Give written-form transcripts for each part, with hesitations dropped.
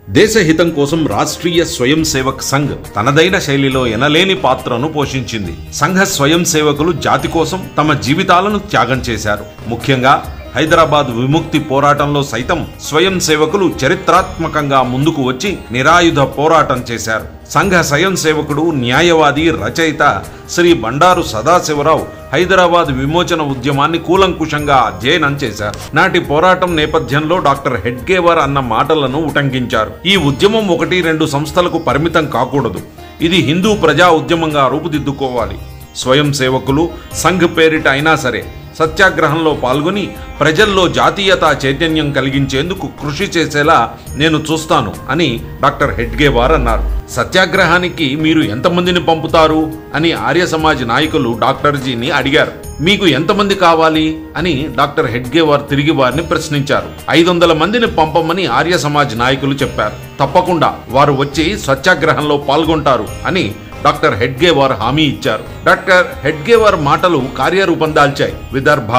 దేశహితం కోసం రాష్ట్రీయ స్వయం సేవక్ సంఘ్ తనదైన శైలిలో ఎనలేని పాత్రను పోషించింది. సంఘ స్వయం సేవకులు జాతి కోసం తమ జీవితాలను త్యాగం చేశారు. ముఖ్యంగా హైదరాబాద్ విముక్తి పోరాటంలో సైతం స్వయం సేవకులు చరిత్రాత్మకంగా ముందుకు వచ్చి నిరాయుధ పోరాటం చేశారు. సంఘ స్వయం సేవకుడు, న్యాయవాది, రచయిత శ్రీ బండారు సదాశివరావు హైదరాబాద్ విమోచన ఉద్యమాన్ని కూలంకుషంగా అధ్యయనం చేశారు. నాటి పోరాటం నేపథ్యంలో డాక్టర్ హెడ్గేవార్ అన్న మాటలను ఉటంకించారు. ఈ ఉద్యమం 1-2 సంస్థలకు పరిమితం కాకూడదు. ఇది హిందూ ప్రజా ఉద్యమంగా రూపుదిద్దుకోవాలి. స్వయం సేవకులు సంఘ్ పేరిట అయినా సరే సత్యాగ్రహంలో పాల్గొని ప్రజల్లో జాతీయతా చైతన్యం కలిగించేందుకు కృషి చేసేలా నేను చూస్తాను అని డాక్టర్ హెడ్గేవార్ అన్నారు. సత్యాగ్రహానికి మీరు ఎంతమందిని పంపుతారు అని ఆర్య సమాజ్ నాయకులు డాక్టర్జీని అడిగారు. మీకు ఎంతమంది కావాలి అని డాక్టర్ హెడ్గేవార్ తిరిగి వారిని ప్రశ్నించారు. 500 మందిని పంపమని ఆర్య సమాజ్ నాయకులు చెప్పారు. తప్పకుండా వారు వచ్చి సత్యాగ్రహంలో పాల్గొంటారు అని డాక్టర్ హెడ్గేవార్ హామీ ఇచ్చారు. డాక్టర్ హెడ్గేవార్ మాటలు కార్యరూపం దాల్చాయి. విదర్భ,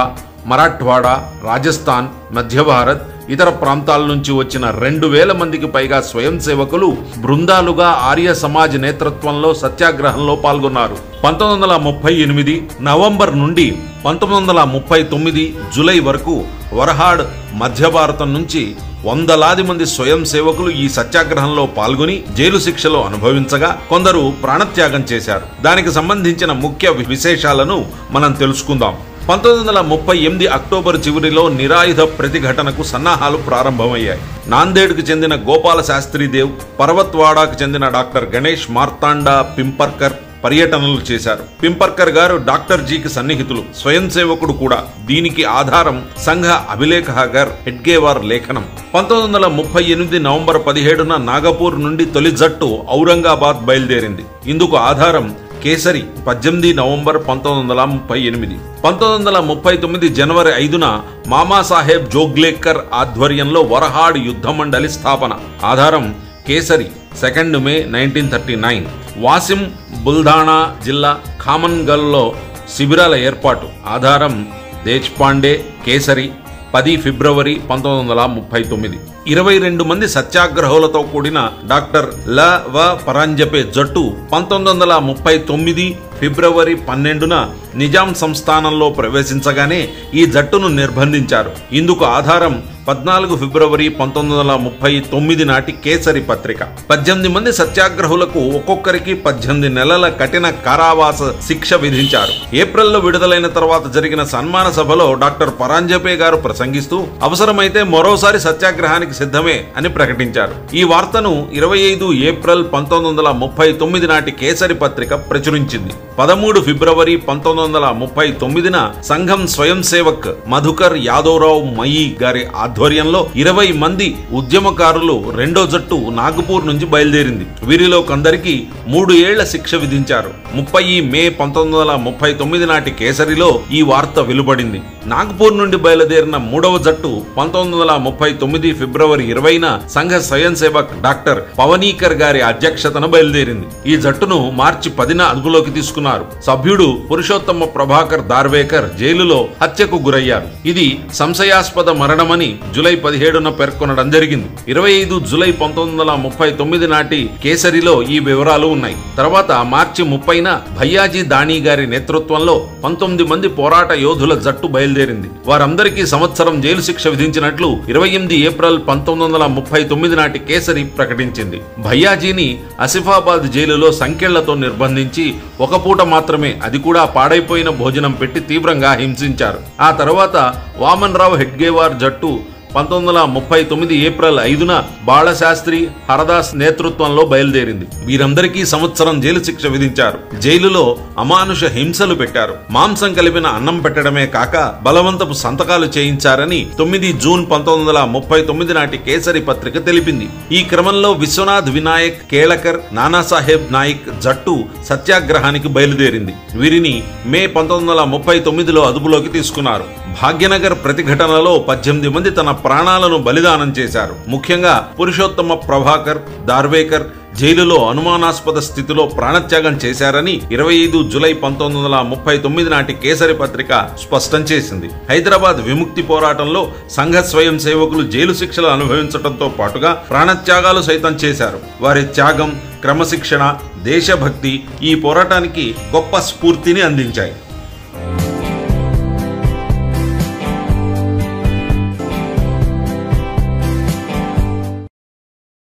మరాఠ్వాడా, రాజస్థాన్, మధ్య భారత్, ఇతర ప్రాంతాల నుంచి వచ్చిన 2000 మందికి పైగా స్వయం సేవకులు బృందాలుగా ఆర్య సమాజ్ నేతృత్వంలో సత్యాగ్రహంలో పాల్గొన్నారు. 1938 నవంబర్ నుండి 1939 జూలై వరకు వరహాడ్, మధ్య భారతం నుంచి వందలాది మంది స్వయం సేవకులు ఈ సత్యాగ్రహంలో పాల్గొని జైలు శిక్షలు అనుభవించగా కొందరు ప్రాణత్యాగం చేశారు. దానికి సంబంధించిన ముఖ్య విశేషాలను మనం తెలుసుకుందాం. 1938 అక్టోబర్ చివరిలో నిరాయుధ ప్రతిఘటనకు సన్నాహాలు ప్రారంభమయ్యాయి. నాందేడ్కు చెందిన గోపాల శాస్త్రీదేవ్, పర్వత్వాడాకు చెందిన డాక్టర్ గణేష్ మార్తాండా పింపర్కర్ పర్యటనలు చేశారు. పింపర్కర్ గారు డాక్టర్ జీకి సన్నిహితులు, స్వయం సేవకుడు కూడా. దీనికి ఆధారం సంఘ అభిలేఖగర్ హెడ్గేవార్ లేఖనం. 1938 నవంబర్ 17న నాగపూర్ నుండి తొలి జట్టు ఔరంగాబాద్ బయలుదేరింది. ఇందుకు ఆధారం కేసరి 18 నవంబర్ 1938. 1939 జనవరి 5న మామాసాహెబ్ జోగ్లేకర్ ఆధ్వర్యంలో వరహాడ్ యుద్ధ మండలి స్థాపన. ఆధారం కేసరి 2 మే 1939. వాసిం బుల్ధానా జిల్లా ఖామన్గల్లో శిబిరాల ఏర్పాటు. ఆధారం దేశ్పాండే, కేసరి 10 ఫిబ్రవరి 1939. 22 మంది సత్యాగ్రహులతో కూడిన డాక్టర్ ల వ పరాంజపే జట్టు 1939 ఫిబ్రవరి 12న నిజాం సంస్థానంలో ప్రవేశించగానే ఈ జట్టును నిర్బంధించారు. ఇందుకు ఆధారం 14 ఫిబ్రవరి 1939 నాటి కేసరి పత్రిక. 18 మంది సత్యాగ్రహులకు ఒక్కొక్కరికి 18 నెలల కఠిన కారావాస శిక్ష విధించారు. ఏప్రిల్లో విడుదలైన తర్వాత జరిగిన సన్మాన సభలో డాక్టర్ పరాంజపే గారు ప్రసంగిస్తూ అవసరమైతే మరోసారి సత్యాగ్రహానికి సిద్ధమే అని ప్రకటించారు. ఈ వార్తను 25 ఏప్రిల్ 1939 నాటి కేసరి పత్రిక ప్రచురించింది. 13 ఫిబ్రవరి 1939న సంఘం స్వయం సేవక్ మధుకర్ యాదవరావు మయి గారి ఆధ్వర్యంలో 20 మంది ఉద్యమకారులు రెండో జట్టు నాగపూర్ నుంచి బయలుదేరింది. వీరిలో కొందరికి 3 ఏళ్ల శిక్ష విధించారు. 30 మే 1939 నాటి కేసరిలో ఈ వార్త వెలువడింది. నాగపూర్ నుండి బయలుదేరిన 3వ జట్టు 1939 ఫిబ్రవరి 20న సంఘ స్వయం సేవక్ డాక్టర్ పవనీకర్ గారి అధ్యక్షతన బయలుదేరింది. ఈ జట్టును మార్చి 10న అదుపులోకి తీసుకున్నారు. సభ్యుడు పురుషోత్తమ ప్రభాకర్ దార్వేకర్ జైలులో హత్యకు గురయ్యారు. ఇది సంశయాస్పద మరణమని జూలై 17న పేర్కొనడం జరిగింది. 25 జూలై 1939 నాటి కేసరిలో ఈ వివరాలు ఉన్నాయి. తర్వాత మార్చి 30న భయ్యాజీ దాణి గారి నేతృత్వంలో 19 మంది పోరాట యోధుల జట్టు బయలుదేరింది. వారందరికీ సంవత్సరం జైలు శిక్ష విధించినట్లు 28 ఏప్రిల్ 1939 నాటి కేసరి ప్రకటించింది. భయ్యాజీని ఆసిఫాబాద్ జైలులో సంకెళ్లతో నిర్బంధించి ఒక పూట మాత్రమే, అది కూడా పాడైపోయిన భోజనం పెట్టి తీవ్రంగా హింసించారు. ఆ తర్వాత వామన్ రావు హెడ్గేవార్ జట్టు 1939 ఏప్రిల్ 5న బాలశాస్త్రి, హరదాస్ నేతృత్వంలో బయలుదేరింది. వీరందరికీ సంవత్సరం జైలు శిక్ష విధించారు. జైలులో అమానుష హింసలు పెట్టారు. మాంసం కలిపిన అన్నం పెట్టడమే కాక బలవంతపు సంతకాలు చేయించారని 9 జూన్ 1939 నాటి కేసరి పత్రిక తెలిపింది. ఈ క్రమంలో విశ్వనాథ్ వినాయక్ కేళకర్, నానాసాహెబ్ నాయక్ జట్టు సత్యాగ్రహానికి బయలుదేరింది. వీరిని మే 1939లో అదుపులోకి తీసుకున్నారు. భాగ్యనగర్ ప్రతిఘటనలో 18 మంది తన ప్రాణాలను బలిదానం చేశారు. ముఖ్యంగా పురుషోత్తమ ప్రభాకర్ దార్వేకర్ జైలులో అనుమానాస్పద స్థితిలో ప్రాణత్యాగం చేశారని 25 జూలై 1939 నాటి కేసరి పత్రిక స్పష్టం చేసింది. హైదరాబాద్ విముక్తి పోరాటంలో సంఘ స్వయం సేవకులు జైలు శిక్షలు అనుభవించడంతో పాటుగా ప్రాణత్యాగాలు సైతం చేశారు. వారి త్యాగం, క్రమశిక్షణ, దేశభక్తి ఈ పోరాటానికి గొప్ప స్ఫూర్తిని అందించాయి.